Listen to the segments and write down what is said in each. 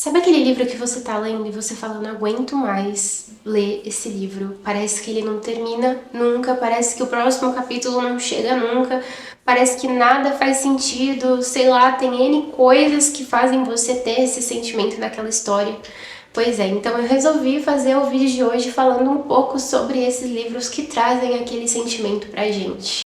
Sabe aquele livro que você tá lendo e você fala, não aguento mais ler esse livro? Parece que ele não termina nunca, parece que o próximo capítulo não chega nunca, parece que nada faz sentido, sei lá, tem N coisas que fazem você ter esse sentimento naquela história. Pois é, então eu resolvi fazer o vídeo de hoje falando um pouco sobre esses livros que trazem aquele sentimento pra gente.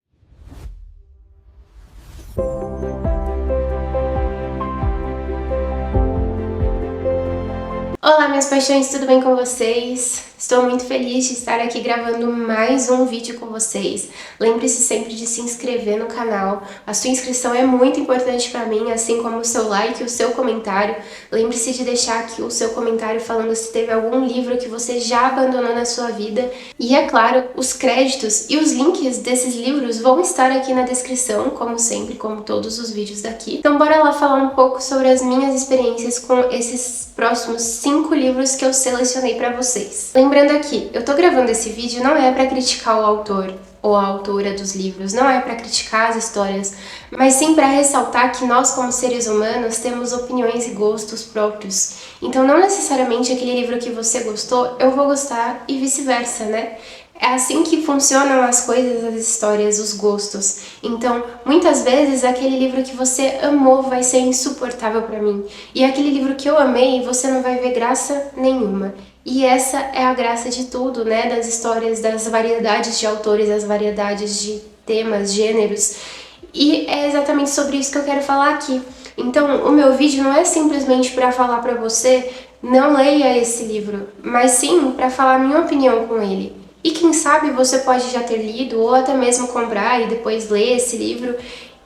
Olá, minhas paixões, tudo bem com vocês? Estou muito feliz de estar aqui gravando mais um vídeo com vocês. Lembre-se sempre de se inscrever no canal. A sua inscrição é muito importante para mim, assim como o seu like e o seu comentário. Lembre-se de deixar aqui o seu comentário falando se teve algum livro que você já abandonou na sua vida. E é claro, os créditos e os links desses livros vão estar aqui na descrição, como sempre, como todos os vídeos daqui. Então bora lá falar um pouco sobre as minhas experiências com esses próximos 5 livros que eu selecionei para vocês. Lembrando aqui, eu tô gravando esse vídeo não é para criticar o autor ou a autora dos livros, não é para criticar as histórias, mas sim para ressaltar que nós, como seres humanos, temos opiniões e gostos próprios. Então não necessariamente aquele livro que você gostou, eu vou gostar e vice-versa, né? É assim que funcionam as coisas, as histórias, os gostos. Então, muitas vezes, aquele livro que você amou vai ser insuportável para mim. E aquele livro que eu amei, você não vai ver graça nenhuma. E essa é a graça de tudo, né? Das histórias, das variedades de autores, das variedades de temas, gêneros. E é exatamente sobre isso que eu quero falar aqui. Então, o meu vídeo não é simplesmente para falar para você não leia esse livro, mas sim para falar a minha opinião com ele. E quem sabe você pode já ter lido ou até mesmo comprar e depois ler esse livro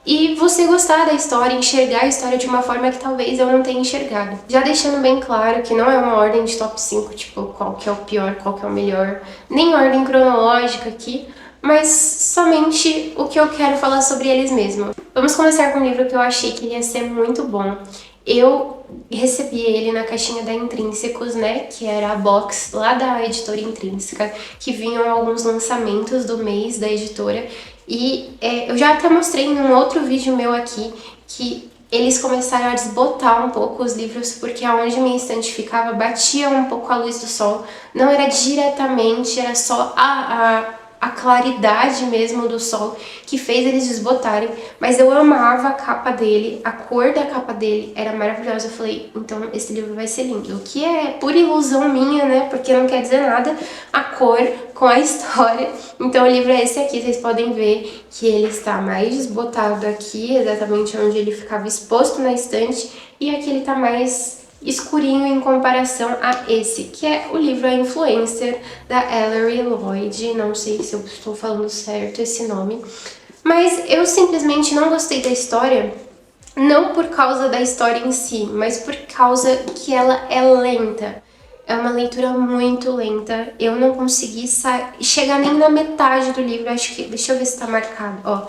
e você gostar da história, enxergar a história de uma forma que talvez eu não tenha enxergado. Já deixando bem claro que não é uma ordem de top 5, tipo, qual que é o pior, qual que é o melhor, nem ordem cronológica aqui, mas somente o que eu quero falar sobre eles mesmo. Vamos começar com um livro que eu achei que ia ser muito bom. Eu recebi ele na caixinha da Intrínsecos, né, que era a box lá da editora Intrínseca, que vinham alguns lançamentos do mês da editora, e eu já até mostrei em um outro vídeo meu aqui, que eles começaram a desbotar um pouco os livros, porque aonde minha estante ficava batia um pouco a luz do sol, não era diretamente, era só a claridade mesmo do sol que fez eles desbotarem, mas eu amava a capa dele, a cor da capa dele era maravilhosa. Eu falei, então esse livro vai ser lindo, o que é pura ilusão minha, né, porque não quer dizer nada a cor com a história. Então o livro é esse aqui, vocês podem ver que ele está mais desbotado aqui, exatamente onde ele ficava exposto na estante, e aqui ele tá mais escurinho em comparação a esse, que é o livro A Influencer, da Ellery Lloyd. Não sei se eu estou falando certo esse nome, mas eu simplesmente não gostei da história, não por causa da história em si, mas por causa que ela é lenta. É uma leitura muito lenta, eu não consegui chegar nem na metade do livro, acho que, deixa eu ver se tá marcado, ó.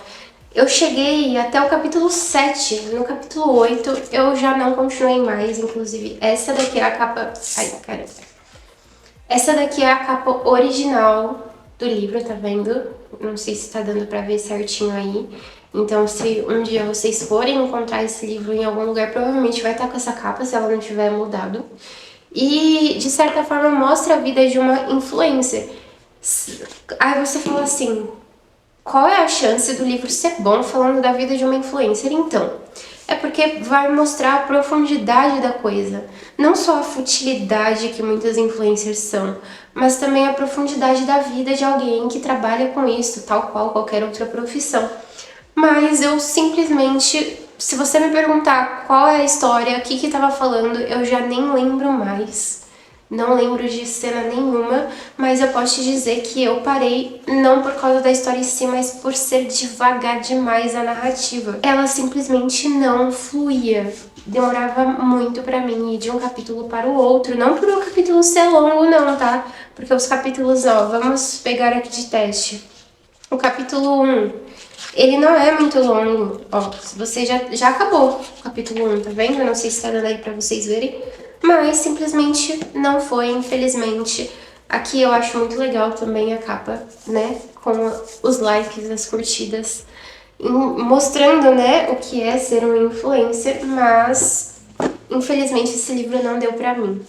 Eu cheguei até o capítulo 7, no capítulo 8 eu já não continuei mais, inclusive essa daqui é a capa... Ai, caramba. Essa daqui é a capa original do livro, tá vendo? Não sei se tá dando pra ver certinho aí. Então, se um dia vocês forem encontrar esse livro em algum lugar, provavelmente vai estar com essa capa, se ela não tiver mudado. E, de certa forma, mostra a vida de uma influencer. Aí você fala assim... Qual é a chance do livro ser bom falando da vida de uma influencer? Então, é porque vai mostrar a profundidade da coisa. Não só a futilidade que muitas influencers são, mas também a profundidade da vida de alguém que trabalha com isso, tal qual qualquer outra profissão. Mas eu simplesmente, se você me perguntar qual é a história, o que estava falando, eu já nem lembro mais. Não lembro de cena nenhuma, mas eu posso te dizer que eu parei não por causa da história em si, mas por ser devagar demais a narrativa. Ela simplesmente não fluía. Demorava muito pra mim ir de um capítulo para o outro. Não por o capítulo ser longo não, tá? Porque os capítulos, ó, vamos pegar aqui de teste. O capítulo 1, ele não é muito longo. Ó, você já acabou o capítulo 1, tá vendo? Eu não sei se tá dando aí pra vocês verem. Mas simplesmente não foi, infelizmente. Aqui eu acho muito legal também a capa, né, com os likes, as curtidas, mostrando, né, o que é ser um influencer, mas Infelizmente esse livro não deu pra mim.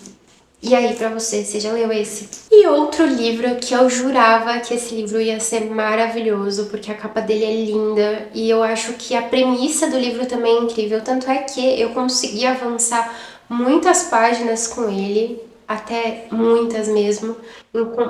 E aí, pra você já leu esse? E outro livro que eu jurava que esse livro ia ser maravilhoso, porque a capa dele é linda e eu acho que a premissa do livro também é incrível. Tanto é que eu consegui avançar muitas páginas com ele, até muitas mesmo,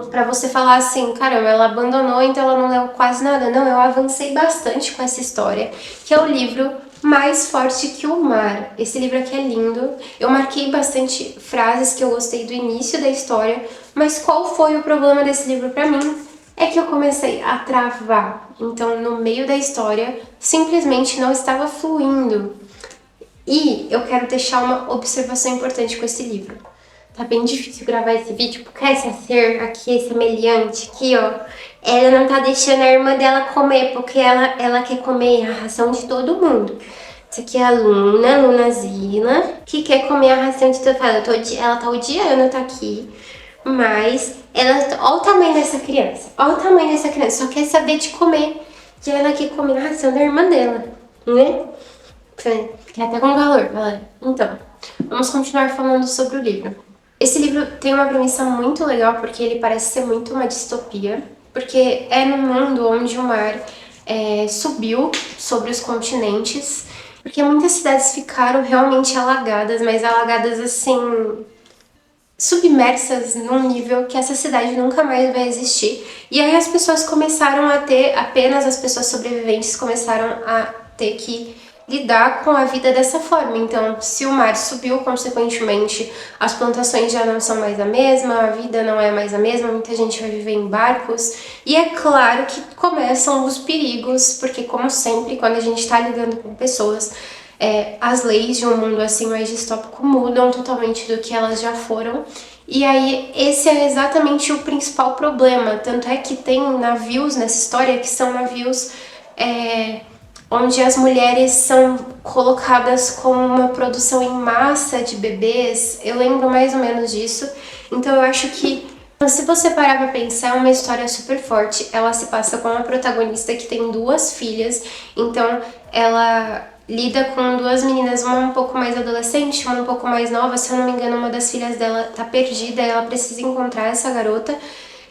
pra você falar assim, caramba, ela abandonou, então ela não leu quase nada. Não, eu avancei bastante com essa história, que é o livro Mais Forte que o Mar. Esse livro aqui é lindo. Eu marquei bastante frases que eu gostei do início da história, mas qual foi o problema desse livro pra mim? É que eu comecei a travar. Então, no meio da história, simplesmente não estava fluindo. E eu quero deixar uma observação importante com esse livro. Tá bem difícil gravar esse vídeo, porque essa ser aqui, esse meliante aqui, ó, ela não tá deixando a irmã dela comer, porque ela quer comer a ração de todo mundo. Isso aqui é a Lunazila, que quer comer a ração de todo mundo. Ela tá odiando, tá aqui. Mas, olha o tamanho dessa criança. Olha o tamanho dessa criança, só quer saber de comer. E ela quer comer a ração da irmã dela, né? Fiquei até com calor, galera. Então, vamos continuar falando sobre o livro. Esse livro tem uma premissa muito legal porque ele parece ser muito uma distopia, porque é num mundo onde o mar subiu sobre os continentes, porque muitas cidades ficaram realmente alagadas, mas alagadas assim, submersas num nível que essa cidade nunca mais vai existir. E aí as pessoas começaram a ter, apenas as pessoas sobreviventes começaram a ter que lidar com a vida dessa forma. Então, se o mar subiu, consequentemente, as plantações já não são mais a mesma, a vida não é mais a mesma, muita gente vai viver em barcos. E é claro que começam os perigos, porque como sempre, quando a gente está lidando com pessoas, as leis de um mundo assim mais distópico mudam totalmente do que elas já foram. E aí, esse é exatamente o principal problema. Tanto é que tem navios nessa história que são navios onde as mulheres são colocadas como uma produção em massa de bebês. Eu lembro mais ou menos disso. Então eu acho que, se você parar pra pensar, é uma história super forte. Ela se passa com uma protagonista que tem 2 filhas, então ela lida com 2 meninas, uma um pouco mais adolescente, uma um pouco mais nova. Se eu não me engano, uma das filhas dela tá perdida, ela precisa encontrar essa garota.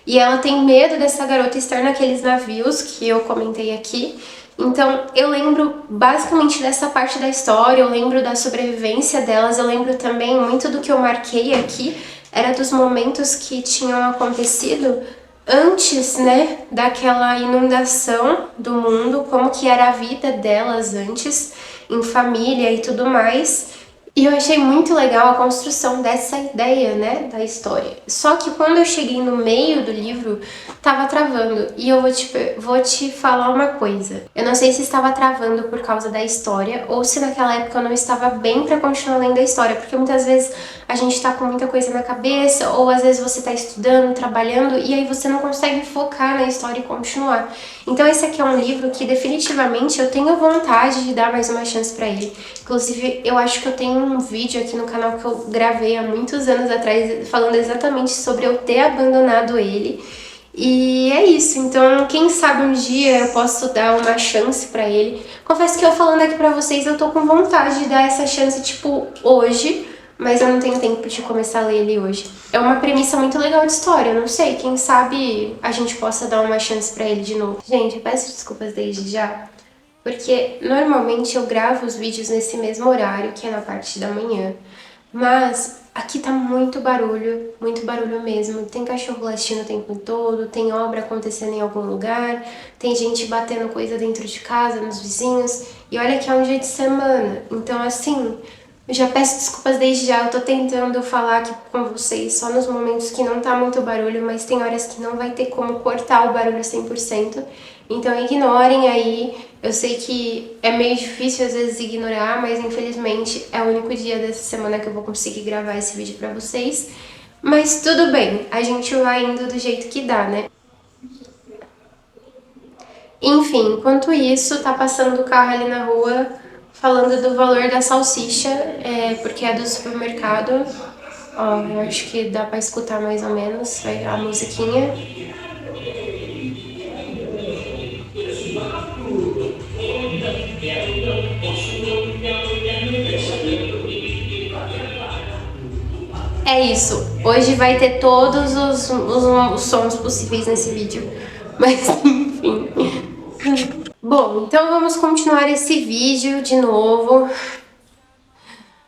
E ela tem medo dessa garota estar naqueles navios que eu comentei aqui. Então, eu lembro basicamente dessa parte da história, eu lembro da sobrevivência delas, eu lembro também muito do que eu marquei aqui, era dos momentos que tinham acontecido antes, né, daquela inundação do mundo, como que era a vida delas antes, em família e tudo mais. E eu achei muito legal a construção dessa ideia, né, da história. Só que quando eu cheguei no meio do livro, tava travando. E eu vou te falar uma coisa. Eu não sei se estava travando por causa da história ou se naquela época eu não estava bem pra continuar lendo a história. Porque muitas vezes a gente tá com muita coisa na cabeça ou às vezes você tá estudando, trabalhando e aí você não consegue focar na história e continuar. Então esse aqui é um livro que definitivamente eu tenho vontade de dar mais uma chance pra ele. Inclusive, eu acho que eu tenho um vídeo aqui no canal que eu gravei há muitos anos atrás falando exatamente sobre eu ter abandonado ele. E é isso, então quem sabe um dia eu posso dar uma chance pra ele. Confesso que eu falando aqui pra vocês, eu tô com vontade de dar essa chance, tipo, hoje, mas eu não tenho tempo de começar a ler ele hoje. É uma premissa muito legal de história, eu não sei, quem sabe a gente possa dar uma chance pra ele de novo. Gente, eu peço desculpas desde já, porque normalmente eu gravo os vídeos nesse mesmo horário, que é na parte da manhã, mas aqui tá muito barulho mesmo. Tem cachorro latindo o tempo todo, tem obra acontecendo em algum lugar, tem gente batendo coisa dentro de casa, nos vizinhos, e olha que é um dia de semana, então assim, eu já peço desculpas desde já, eu tô tentando falar aqui com vocês só nos momentos que não tá muito barulho, mas tem horas que não vai ter como cortar o barulho 100%, então ignorem aí. Eu sei que é meio difícil às vezes ignorar, mas infelizmente é o único dia dessa semana que eu vou conseguir gravar esse vídeo pra vocês. Mas tudo bem, a gente vai indo do jeito que dá, né? Enfim, enquanto isso, tá passando o carro ali na rua falando do valor da salsicha, porque é do supermercado. Ó, eu acho que dá pra escutar mais ou menos a musiquinha. É isso. Hoje vai ter todos os sons possíveis nesse vídeo. Mas enfim. Bom, então vamos continuar esse vídeo de novo.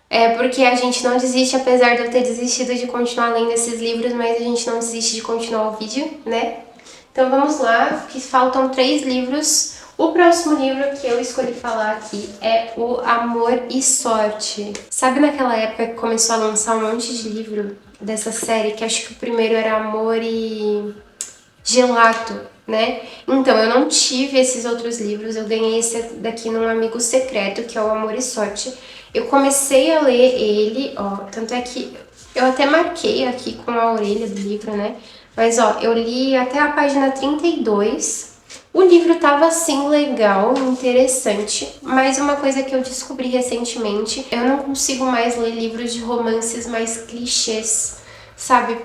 É porque a gente não desiste, apesar de eu ter desistido de continuar lendo esses livros, mas a gente não desiste de continuar o vídeo, né? Então vamos lá, que faltam 3 livros. O próximo livro que eu escolhi falar aqui é o Amor e Sorte. Sabe naquela época que começou a lançar um monte de livro dessa série, que acho que o primeiro era Amor e Gelato, né? Então, eu não tive esses outros livros, eu ganhei esse daqui num amigo secreto, que é o Amor e Sorte. Eu comecei a ler ele, ó, tanto é que eu até marquei aqui com a orelha do livro, né? Mas, ó, eu li até a página 32. O livro tava, assim, legal, interessante, mas uma coisa que eu descobri recentemente, eu não consigo mais ler livros de romances mais clichês, sabe?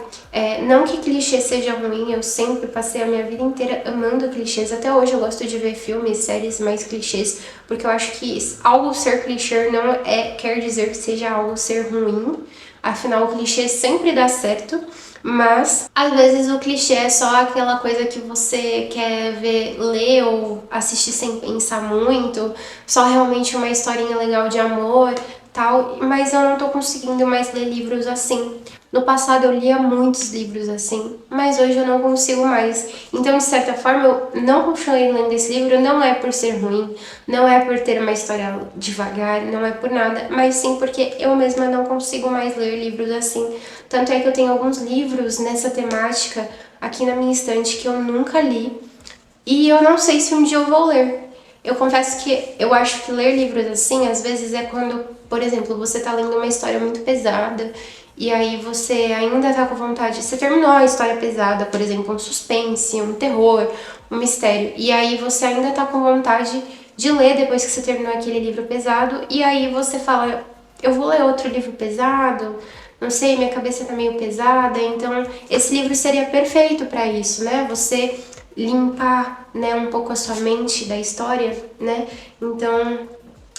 Não que clichê seja ruim, eu sempre passei a minha vida inteira amando clichês. Até hoje eu gosto de ver filmes, séries mais clichês, porque eu acho que algo ser clichê não quer dizer que seja algo ser ruim. Afinal, o clichê sempre dá certo, mas às vezes o clichê é só aquela coisa que você quer ver, ler ou assistir sem pensar muito, só realmente uma historinha legal de amor, tal, mas eu não tô conseguindo mais ler livros assim. No passado eu lia muitos livros assim, mas hoje eu não consigo mais. Então, de certa forma, eu não continuei lendo esse livro, não é por ser ruim, não é por ter uma história devagar, não é por nada, mas sim porque eu mesma não consigo mais ler livros assim. Tanto é que eu tenho alguns livros nessa temática aqui na minha estante que eu nunca li e eu não sei se um dia eu vou ler. Eu confesso que eu acho que ler livros assim, às vezes é quando, por exemplo, você tá lendo uma história muito pesada e aí você ainda tá com vontade, você terminou a história pesada, por exemplo, um suspense, um terror, um mistério, e aí você ainda tá com vontade de ler depois que você terminou aquele livro pesado, e aí você fala, eu vou ler outro livro pesado, não sei, minha cabeça tá meio pesada, então esse livro seria perfeito para isso, né? Você limpar, né, um pouco a sua mente da história, né? Então,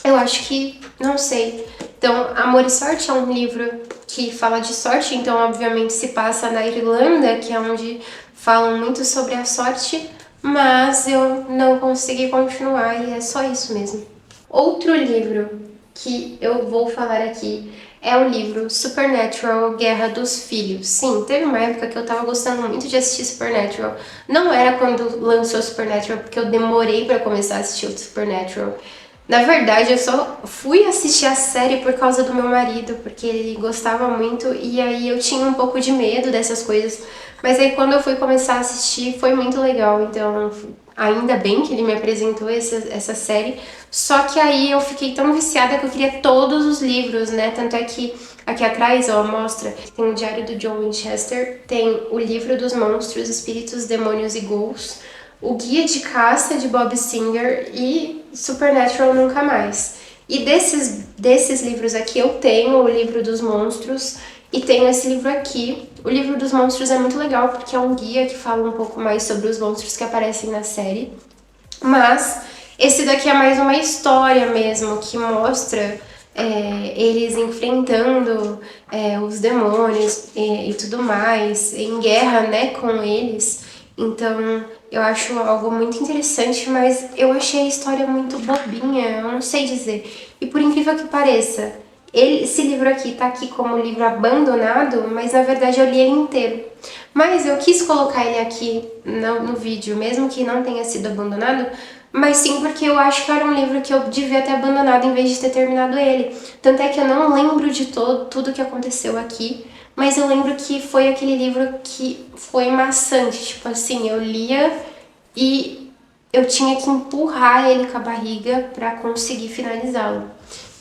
eu acho que, não sei. Então, Amor e Sorte é um livro que fala de sorte, então obviamente se passa na Irlanda, que é onde falam muito sobre a sorte, mas eu não consegui continuar e é só isso mesmo. Outro livro que eu vou falar aqui é o livro Supernatural, Guerra dos Filhos. Sim, teve uma época que eu tava gostando muito de assistir Supernatural. Não era quando lançou Supernatural, porque eu demorei pra começar a assistir o Supernatural. Na verdade, eu só fui assistir a série por causa do meu marido, porque ele gostava muito e aí eu tinha um pouco de medo dessas coisas. Mas aí quando eu fui começar a assistir, foi muito legal. Então, ainda bem que ele me apresentou essa série. Só que aí eu fiquei tão viciada que eu queria todos os livros, né? Tanto é que aqui atrás, ó, mostra, tem o Diário do John Winchester, tem o Livro dos Monstros, Espíritos, Demônios e Ghouls, o Guia de Caça de Bob Singer e Supernatural Nunca Mais. E desses livros aqui eu tenho o Livro dos Monstros e tenho esse livro aqui. O Livro dos Monstros é muito legal porque é um guia que fala um pouco mais sobre os monstros que aparecem na série. Mas esse daqui é mais uma história mesmo, que mostra eles enfrentando os demônios e tudo mais, em guerra, né, com eles. Então, eu acho algo muito interessante, mas eu achei a história muito bobinha, eu não sei dizer. E por incrível que pareça, esse livro aqui tá aqui como livro abandonado, mas na verdade eu li ele inteiro. Mas eu quis colocar ele aqui no vídeo, mesmo que não tenha sido abandonado, mas sim porque eu acho que era um livro que eu devia ter abandonado em vez de ter terminado ele. Tanto é que eu não lembro de tudo que aconteceu aqui, mas eu lembro que foi aquele livro que foi maçante, tipo assim, eu lia e eu tinha que empurrar ele com a barriga pra conseguir finalizá-lo.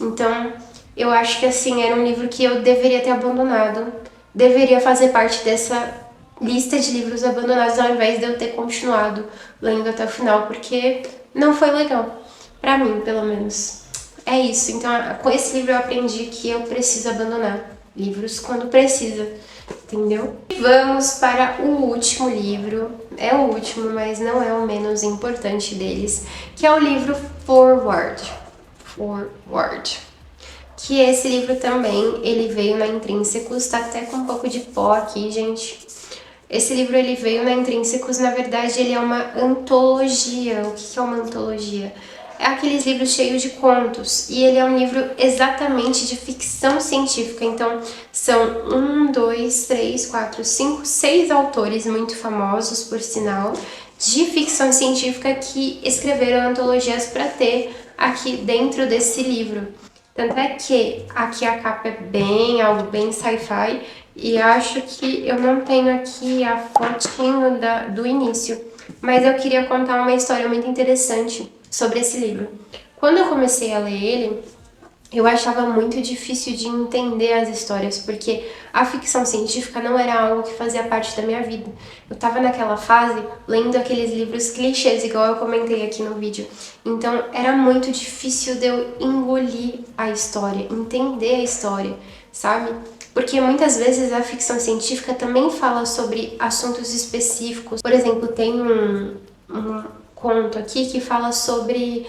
Então, eu acho que assim, era um livro que eu deveria ter abandonado, deveria fazer parte dessa lista de livros abandonados ao invés de eu ter continuado lendo até o final, porque não foi legal, pra mim, pelo menos. É isso, então com esse livro eu aprendi que eu preciso abandonar livros quando precisa, entendeu? Vamos para o último livro, é o último, mas não é o menos importante deles, que é o livro Forward. que esse livro também, ele veio na Intrínsecos, tá até com um pouco de pó aqui, gente. Esse livro, ele veio na Intrínsecos, na verdade, ele é uma antologia. O que é uma antologia? É aqueles livros cheios de contos, e ele é um livro exatamente de ficção científica, então são 6 autores muito famosos, por sinal, de ficção científica que escreveram antologias para ter aqui dentro desse livro. Tanto é que aqui a capa é algo bem sci-fi, e acho que eu não tenho aqui a fotinho do início, mas eu queria contar uma história muito interessante sobre esse livro. Quando eu comecei a ler ele, eu achava muito difícil de entender as histórias, porque a ficção científica não era algo que fazia parte da minha vida. Eu tava naquela fase lendo aqueles livros clichês, igual eu comentei aqui no vídeo. Então era muito difícil de eu engolir a história, entender a história, sabe? Porque muitas vezes a ficção científica também fala sobre assuntos específicos. Por exemplo, tem um conto aqui que fala sobre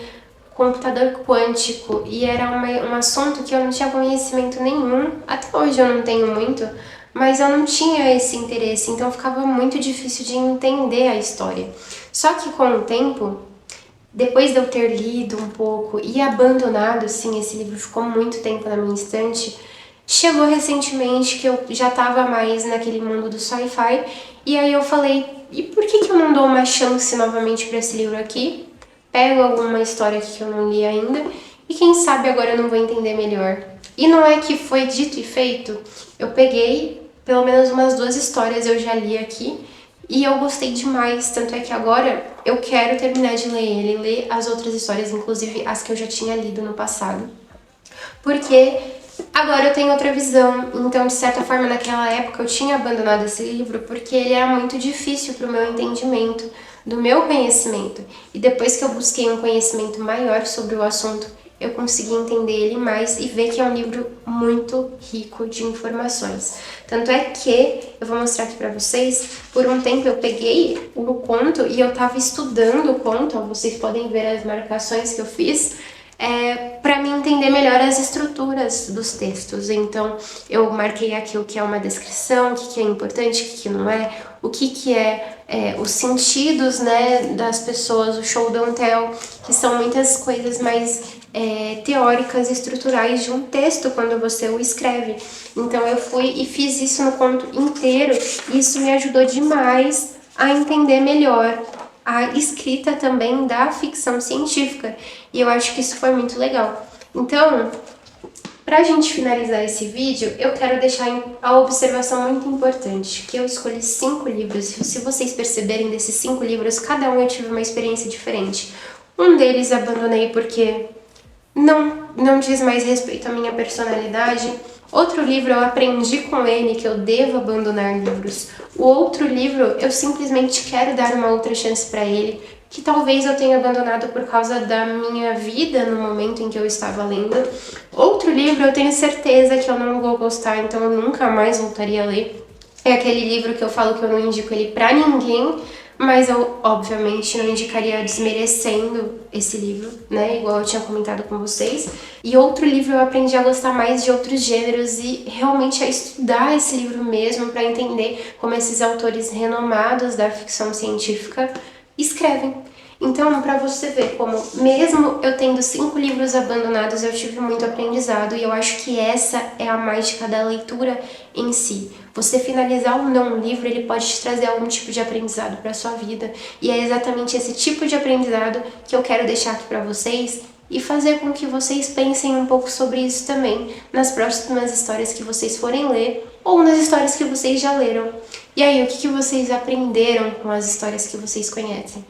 computador quântico, e era um assunto que eu não tinha conhecimento nenhum, até hoje eu não tenho muito, mas eu não tinha esse interesse, então ficava muito difícil de entender a história. Só que com o tempo, depois de eu ter lido um pouco e abandonado, sim, esse livro ficou muito tempo na minha estante, chegou recentemente que eu já estava mais naquele mundo do sci-fi, e aí eu falei, e por que eu não dou uma chance novamente para esse livro aqui? Pego alguma história que eu não li ainda e quem sabe agora eu não vou entender melhor. E não é que foi dito e feito, eu peguei pelo menos umas 2 histórias eu já li aqui e eu gostei demais, tanto é que agora eu quero terminar de ler ele, ler as outras histórias, inclusive as que eu já tinha lido no passado. Porque agora eu tenho outra visão, então de certa forma naquela época eu tinha abandonado esse livro porque ele era muito difícil para o meu entendimento, do meu conhecimento. E depois que eu busquei um conhecimento maior sobre o assunto, eu consegui entender ele mais e ver que é um livro muito rico de informações. Tanto é que, eu vou mostrar aqui pra vocês, por um tempo eu peguei o conto e eu tava estudando o conto, ó, vocês podem ver as marcações que eu fiz, para me entender melhor as estruturas dos textos. Então, eu marquei aqui o que é uma descrição, o que é importante, o que não é, o que é os sentidos, né, das pessoas, o show don't tell, que são muitas coisas mais teóricas e estruturais de um texto quando você o escreve. Então, eu fui e fiz isso no conto inteiro, e isso me ajudou demais a entender melhor a escrita também da ficção científica, e eu acho que isso foi muito legal. Então, pra gente finalizar esse vídeo, eu quero deixar a observação muito importante, que eu escolhi 5 livros, e se vocês perceberem desses 5 livros, cada um eu tive uma experiência diferente. Um deles abandonei porque não diz mais respeito à minha personalidade. Outro livro eu aprendi com ele que eu devo abandonar livros. O outro livro eu simplesmente quero dar uma outra chance para ele, que talvez eu tenha abandonado por causa da minha vida no momento em que eu estava lendo. Outro livro eu tenho certeza que eu não vou gostar, então eu nunca mais voltaria a ler. É aquele livro que eu falo que eu não indico ele pra ninguém, mas eu, obviamente, não indicaria desmerecendo esse livro, né? Igual eu tinha comentado com vocês. E outro livro eu aprendi a gostar mais de outros gêneros e realmente a estudar esse livro mesmo para entender como esses autores renomados da ficção científica escrevem. Então, para você ver como, mesmo eu tendo 5 livros abandonados, eu tive muito aprendizado, e eu acho que essa é a mágica da leitura em si. Você finalizar ou não um livro, ele pode te trazer algum tipo de aprendizado para sua vida, e é exatamente esse tipo de aprendizado que eu quero deixar aqui para vocês e fazer com que vocês pensem um pouco sobre isso também nas próximas histórias que vocês forem ler ou nas histórias que vocês já leram. E aí, o que vocês aprenderam com as histórias que vocês conhecem?